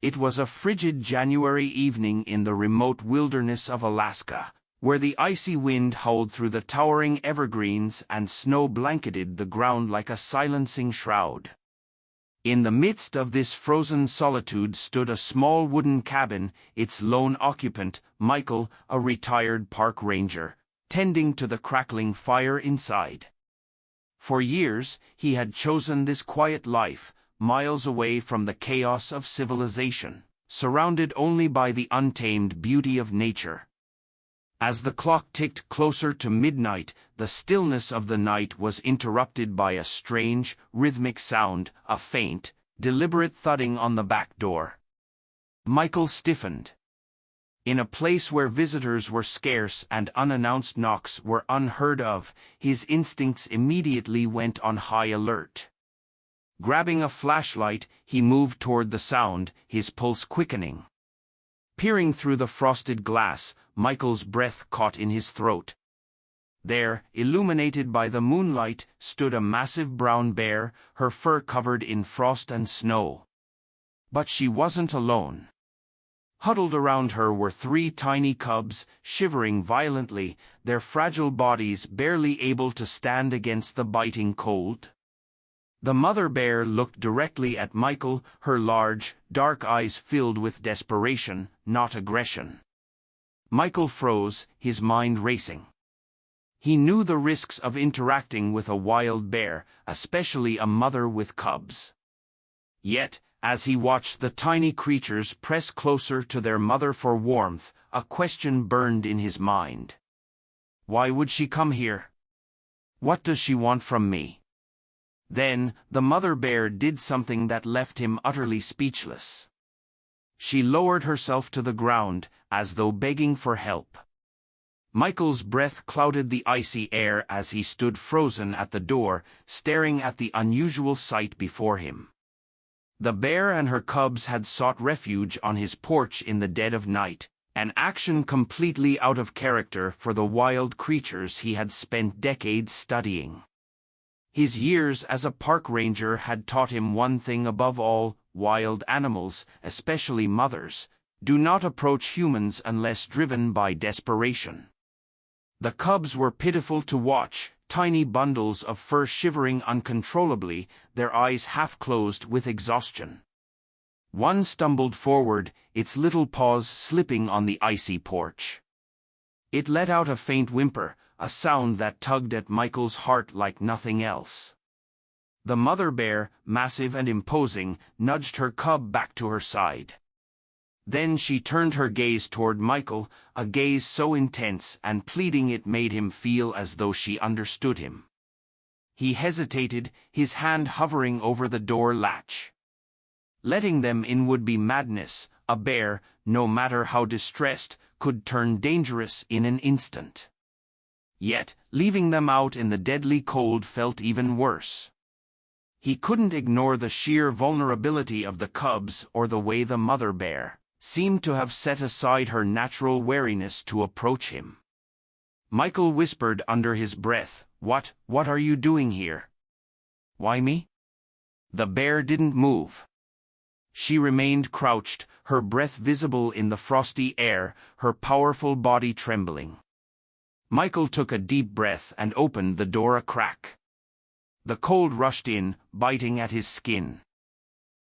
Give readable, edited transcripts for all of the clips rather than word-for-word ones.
It was a frigid January evening in the remote wilderness of Alaska, where the icy wind howled through the towering evergreens and snow blanketed the ground like a silencing shroud. In the midst of this frozen solitude stood a small wooden cabin, its lone occupant, Michael, a retired park ranger, tending to the crackling fire inside. For years, he had chosen this quiet life, miles away from the chaos of civilization, surrounded only by the untamed beauty of nature. As the clock ticked closer to midnight, the stillness of the night was interrupted by a strange, rhythmic sound, a faint, deliberate thudding on the back door. Michael stiffened. In a place where visitors were scarce and unannounced knocks were unheard of, his instincts immediately went on high alert. Grabbing a flashlight, he moved toward the sound, his pulse quickening. Peering through the frosted glass, Michael's breath caught in his throat. There, illuminated by the moonlight, stood a massive brown bear, her fur covered in frost and snow. But she wasn't alone. Huddled around her were 3 tiny cubs, shivering violently, their fragile bodies barely able to stand against the biting cold. The mother bear looked directly at Michael, her large, dark eyes filled with desperation, not aggression. Michael froze, his mind racing. He knew the risks of interacting with a wild bear, especially a mother with cubs. Yet, as he watched the tiny creatures press closer to their mother for warmth, a question burned in his mind. Why would she come here? What does she want from me? Then, the mother bear did something that left him utterly speechless. She lowered herself to the ground, as though begging for help. Michael's breath clouded the icy air as he stood frozen at the door, staring at the unusual sight before him. The bear and her cubs had sought refuge on his porch in the dead of night, an action completely out of character for the wild creatures he had spent decades studying. His years as a park ranger had taught him one thing above all: wild animals, especially mothers, do not approach humans unless driven by desperation. The cubs were pitiful to watch, tiny bundles of fur shivering uncontrollably, their eyes half closed with exhaustion. One stumbled forward, its little paws slipping on the icy porch. It let out a faint whimper, a sound that tugged at Michael's heart like nothing else. The mother bear, massive and imposing, nudged her cub back to her side. Then she turned her gaze toward Michael, a gaze so intense and pleading it made him feel as though she understood him. He hesitated, his hand hovering over the door latch. Letting them in would be madness. A bear, no matter how distressed, could turn dangerous in an instant. Yet, leaving them out in the deadly cold felt even worse. He couldn't ignore the sheer vulnerability of the cubs or the way the mother bear seemed to have set aside her natural wariness to approach him. Michael whispered under his breath, What are you doing here?" "Why me?" The bear didn't move. She remained crouched, her breath visible in the frosty air, her powerful body trembling. Michael took a deep breath and opened the door a crack. The cold rushed in, biting at his skin.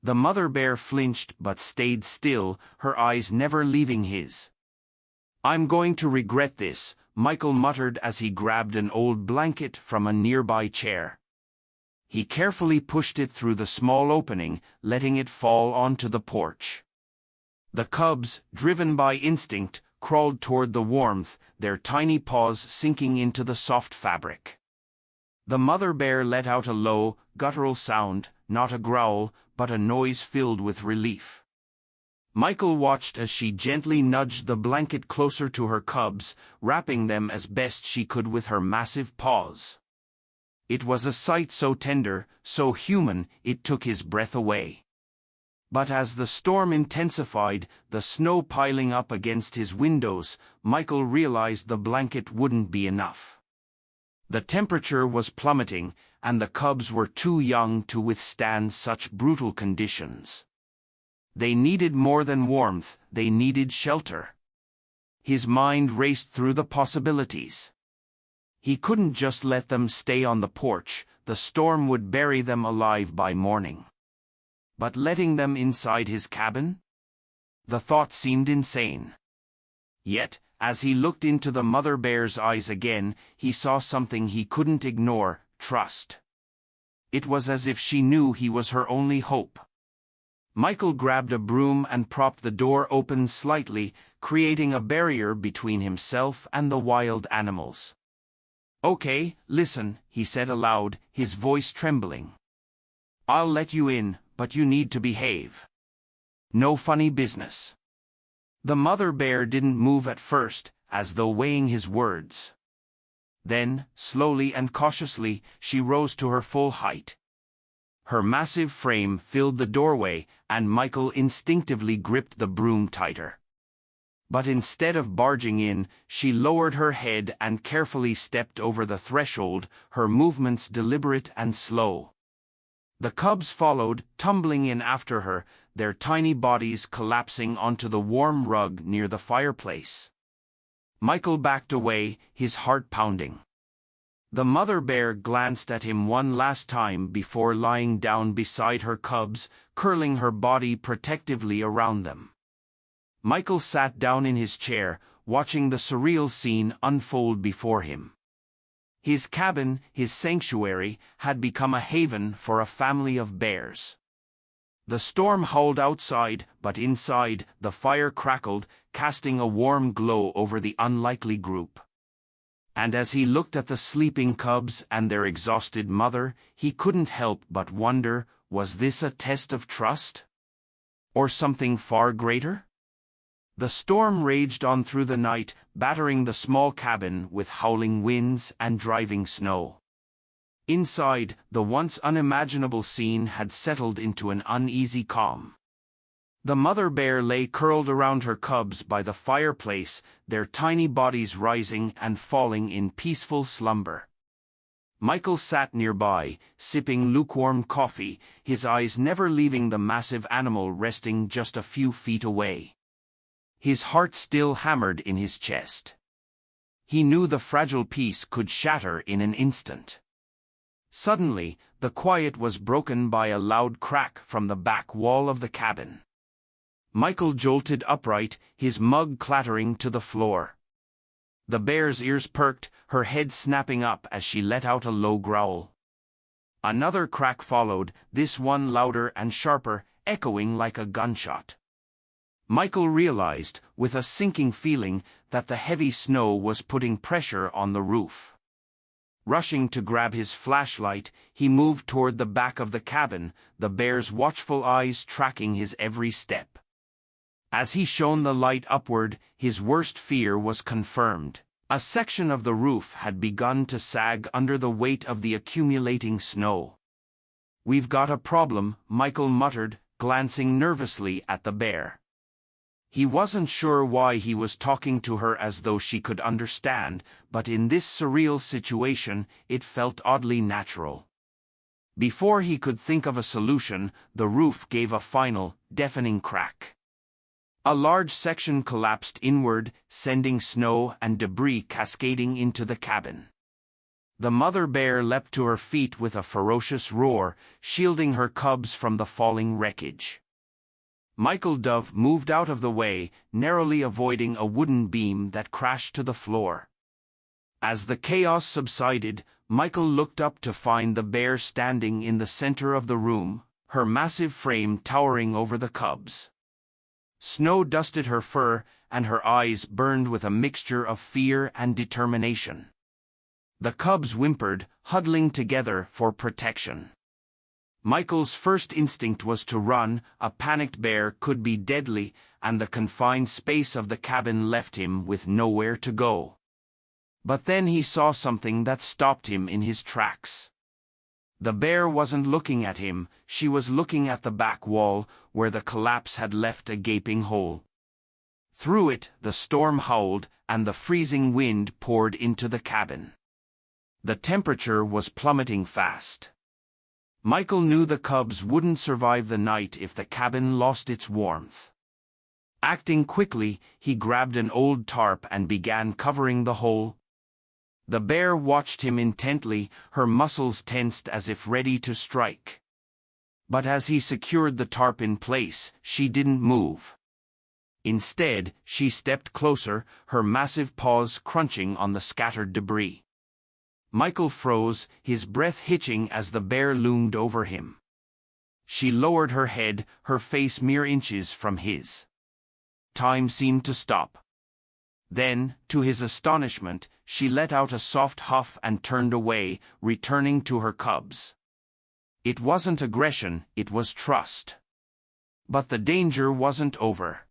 The mother bear flinched but stayed still, her eyes never leaving his. "I'm going to regret this," Michael muttered as he grabbed an old blanket from a nearby chair. He carefully pushed it through the small opening, letting it fall onto the porch. The cubs, driven by instinct, crawled toward the warmth, their tiny paws sinking into the soft fabric. The mother bear let out a low, guttural sound, not a growl, but a noise filled with relief. Michael watched as she gently nudged the blanket closer to her cubs, wrapping them as best she could with her massive paws. It was a sight so tender, so human, it took his breath away. But as the storm intensified, the snow piling up against his windows, Michael realized the blanket wouldn't be enough. The temperature was plummeting, and the cubs were too young to withstand such brutal conditions. They needed more than warmth, they needed shelter. His mind raced through the possibilities. He couldn't just let them stay on the porch, the storm would bury them alive by morning. But letting them inside his cabin? The thought seemed insane. Yet, as he looked into the mother bear's eyes again, he saw something he couldn't ignore: trust. It was as if she knew he was her only hope. Michael grabbed a broom and propped the door open slightly, creating a barrier between himself and the wild animals. "Okay, listen," he said aloud, his voice trembling. "I'll let you in, but you need to behave. No funny business." The mother bear didn't move at first, as though weighing his words. Then, slowly and cautiously, she rose to her full height. Her massive frame filled the doorway, and Michael instinctively gripped the broom tighter. But instead of barging in, she lowered her head and carefully stepped over the threshold, her movements deliberate and slow. The cubs followed, tumbling in after her, their tiny bodies collapsing onto the warm rug near the fireplace. Michael backed away, his heart pounding. The mother bear glanced at him one last time before lying down beside her cubs, curling her body protectively around them. Michael sat down in his chair, watching the surreal scene unfold before him. His cabin, his sanctuary, had become a haven for a family of bears. The storm howled outside, but inside, the fire crackled, casting a warm glow over the unlikely group. And as he looked at the sleeping cubs and their exhausted mother, he couldn't help but wonder, was this a test of trust? Or something far greater? The storm raged on through the night, battering the small cabin with howling winds and driving snow. Inside, the once unimaginable scene had settled into an uneasy calm. The mother bear lay curled around her cubs by the fireplace, their tiny bodies rising and falling in peaceful slumber. Michael sat nearby, sipping lukewarm coffee, his eyes never leaving the massive animal resting just a few feet away. His heart still hammered in his chest. He knew the fragile piece could shatter in an instant. Suddenly, the quiet was broken by a loud crack from the back wall of the cabin. Michael jolted upright, his mug clattering to the floor. The bear's ears perked, her head snapping up as she let out a low growl. Another crack followed, this one louder and sharper, echoing like a gunshot. Michael realized, with a sinking feeling, that the heavy snow was putting pressure on the roof. Rushing to grab his flashlight, he moved toward the back of the cabin, the bear's watchful eyes tracking his every step. As he shone the light upward, his worst fear was confirmed. A section of the roof had begun to sag under the weight of the accumulating snow. "We've got a problem," Michael muttered, glancing nervously at the bear. He wasn't sure why he was talking to her as though she could understand, but in this surreal situation, it felt oddly natural. Before he could think of a solution, the roof gave a final, deafening crack. A large section collapsed inward, sending snow and debris cascading into the cabin. The mother bear leapt to her feet with a ferocious roar, shielding her cubs from the falling wreckage. Michael Dove moved out of the way, narrowly avoiding a wooden beam that crashed to the floor. As the chaos subsided, Michael looked up to find the bear standing in the center of the room, her massive frame towering over the cubs. Snow dusted her fur, and her eyes burned with a mixture of fear and determination. The cubs whimpered, huddling together for protection. Michael's first instinct was to run. A panicked bear could be deadly, and the confined space of the cabin left him with nowhere to go. But then he saw something that stopped him in his tracks. The bear wasn't looking at him, she was looking at the back wall, where the collapse had left a gaping hole. Through it, the storm howled, and the freezing wind poured into the cabin. The temperature was plummeting fast. Michael knew the cubs wouldn't survive the night if the cabin lost its warmth. Acting quickly, he grabbed an old tarp and began covering the hole. The bear watched him intently, her muscles tensed as if ready to strike. But as he secured the tarp in place, she didn't move. Instead, she stepped closer, her massive paws crunching on the scattered debris. Michael froze, his breath hitching as the bear loomed over him. She lowered her head, her face mere inches from his. Time seemed to stop. Then, to his astonishment, she let out a soft huff and turned away, returning to her cubs. It wasn't aggression, it was trust. But the danger wasn't over.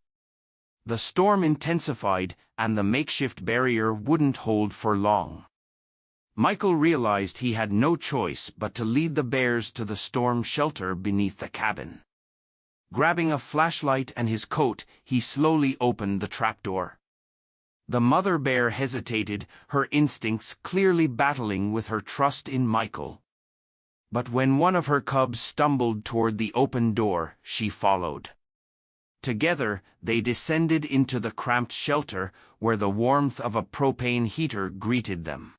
The storm intensified, and the makeshift barrier wouldn't hold for long. Michael realized he had no choice but to lead the bears to the storm shelter beneath the cabin. Grabbing a flashlight and his coat, he slowly opened the trapdoor. The mother bear hesitated, her instincts clearly battling with her trust in Michael. But when one of her cubs stumbled toward the open door, she followed. Together, they descended into the cramped shelter, where the warmth of a propane heater greeted them.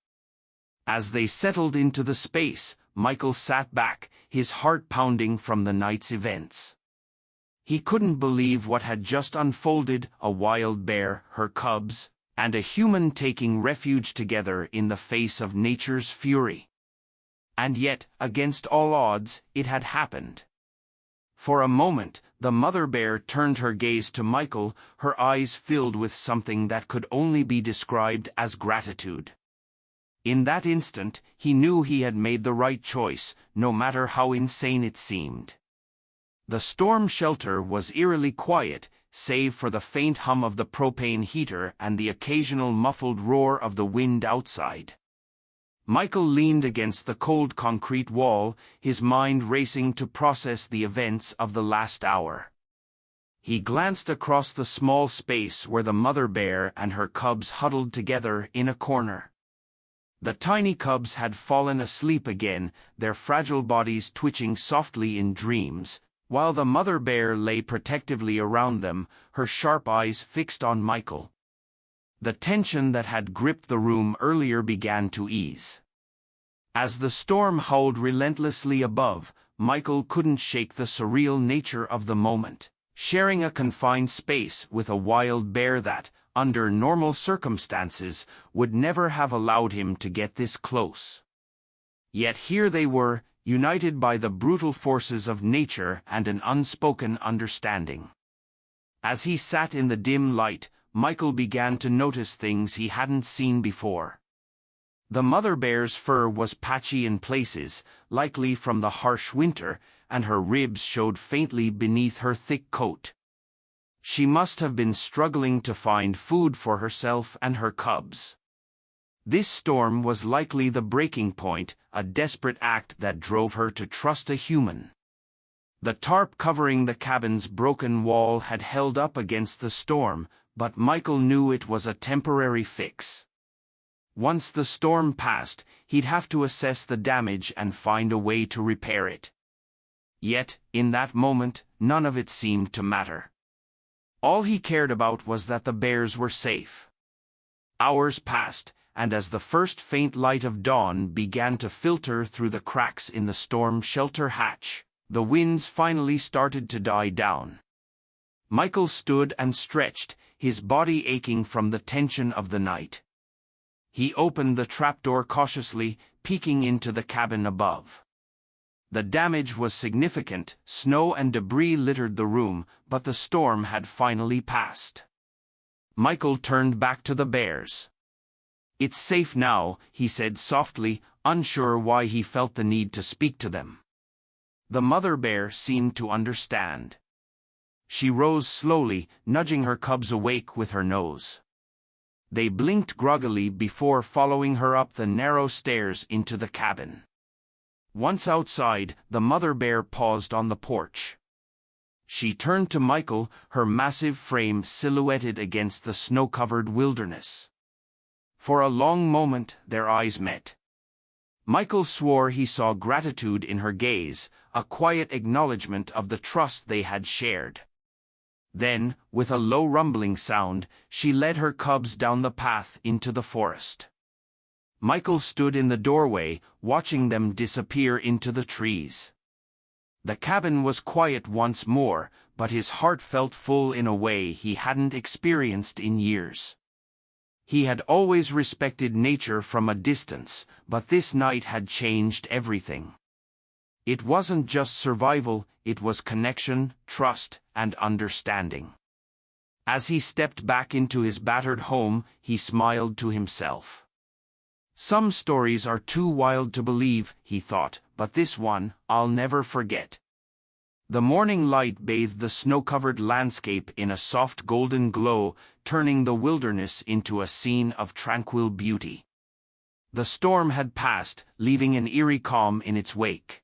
As they settled into the space, Michael sat back, his heart pounding from the night's events. He couldn't believe what had just unfolded: a wild bear, her cubs, and a human taking refuge together in the face of nature's fury. And yet, against all odds, it had happened. For a moment, the mother bear turned her gaze to Michael, her eyes filled with something that could only be described as gratitude. In that instant, he knew he had made the right choice, no matter how insane it seemed. The storm shelter was eerily quiet, save for the faint hum of the propane heater and the occasional muffled roar of the wind outside. Michael leaned against the cold concrete wall, his mind racing to process the events of the last hour. He glanced across the small space where the mother bear and her cubs huddled together in a corner. The tiny cubs had fallen asleep again, their fragile bodies twitching softly in dreams, while the mother bear lay protectively around them, her sharp eyes fixed on Michael. The tension that had gripped the room earlier began to ease. As the storm howled relentlessly above, Michael couldn't shake the surreal nature of the moment, sharing a confined space with a wild bear that, under normal circumstances, would never have allowed him to get this close. Yet here they were, united by the brutal forces of nature and an unspoken understanding. As he sat in the dim light, Michael began to notice things he hadn't seen before. The mother bear's fur was patchy in places, likely from the harsh winter, and her ribs showed faintly beneath her thick coat. She must have been struggling to find food for herself and her cubs. This storm was likely the breaking point, a desperate act that drove her to trust a human. The tarp covering the cabin's broken wall had held up against the storm, but Michael knew it was a temporary fix. Once the storm passed, he'd have to assess the damage and find a way to repair it. Yet, in that moment, none of it seemed to matter. All he cared about was that the bears were safe. Hours passed, and as the first faint light of dawn began to filter through the cracks in the storm shelter hatch, the winds finally started to die down. Michael stood and stretched, his body aching from the tension of the night. He opened the trapdoor cautiously, peeking into the cabin above. The damage was significant, snow and debris littered the room, but the storm had finally passed. Michael turned back to the bears. "It's safe now," he said softly, unsure why he felt the need to speak to them. The mother bear seemed to understand. She rose slowly, nudging her cubs awake with her nose. They blinked groggily before following her up the narrow stairs into the cabin. Once outside, the mother bear paused on the porch. She turned to Michael, her massive frame silhouetted against the snow-covered wilderness. For a long moment, their eyes met. Michael swore he saw gratitude in her gaze, a quiet acknowledgement of the trust they had shared. Then, with a low rumbling sound, she led her cubs down the path into the forest. Michael stood in the doorway, watching them disappear into the trees. The cabin was quiet once more, but his heart felt full in a way he hadn't experienced in years. He had always respected nature from a distance, but this night had changed everything. It wasn't just survival, it was connection, trust, and understanding. As he stepped back into his battered home, he smiled to himself. Some stories are too wild to believe, he thought, but this one, I'll never forget. The morning light bathed the snow-covered landscape in a soft golden glow, turning the wilderness into a scene of tranquil beauty. The storm had passed, leaving an eerie calm in its wake.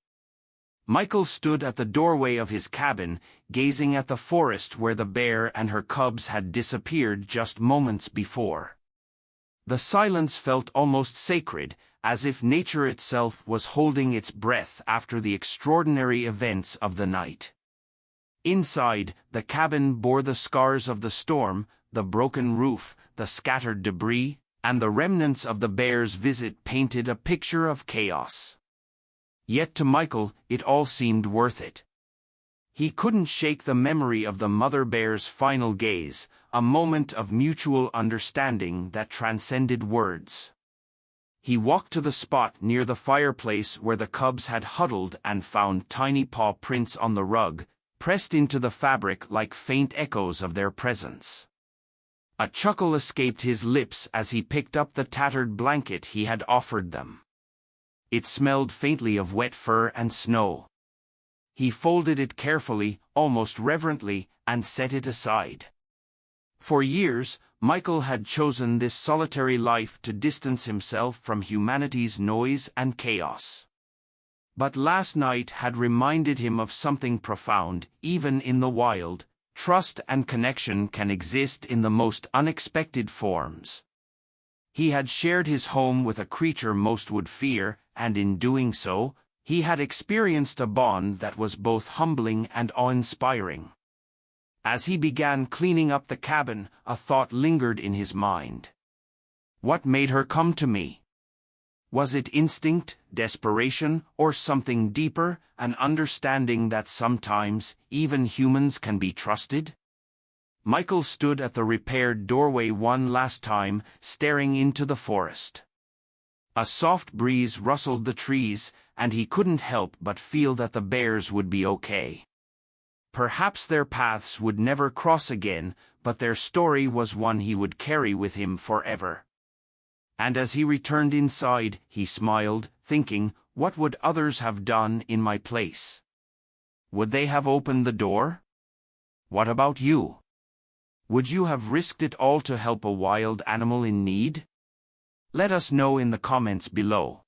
Michael stood at the doorway of his cabin, gazing at the forest where the bear and her cubs had disappeared just moments before. The silence felt almost sacred, as if nature itself was holding its breath after the extraordinary events of the night. Inside, the cabin bore the scars of the storm, the broken roof, the scattered debris, and the remnants of the bear's visit painted a picture of chaos. Yet to Michael, it all seemed worth it. He couldn't shake the memory of the mother bear's final gaze, a moment of mutual understanding that transcended words. He walked to the spot near the fireplace where the cubs had huddled and found tiny paw prints on the rug, pressed into the fabric like faint echoes of their presence. A chuckle escaped his lips as he picked up the tattered blanket he had offered them. It smelled faintly of wet fur and snow. He folded it carefully, almost reverently, and set it aside. For years, Michael had chosen this solitary life to distance himself from humanity's noise and chaos. But last night had reminded him of something profound. Even in the wild, trust and connection can exist in the most unexpected forms. He had shared his home with a creature most would fear, and in doing so, he had experienced a bond that was both humbling and awe-inspiring. As he began cleaning up the cabin, a thought lingered in his mind. What made her come to me? Was it instinct, desperation, or something deeper, an understanding that sometimes, even humans can be trusted? Michael stood at the repaired doorway one last time, staring into the forest. A soft breeze rustled the trees, and he couldn't help but feel that the bears would be okay. Perhaps their paths would never cross again, but their story was one he would carry with him forever. And as he returned inside, he smiled, thinking, what would others have done in my place? Would they have opened the door? What about you? Would you have risked it all to help a wild animal in need? Let us know in the comments below.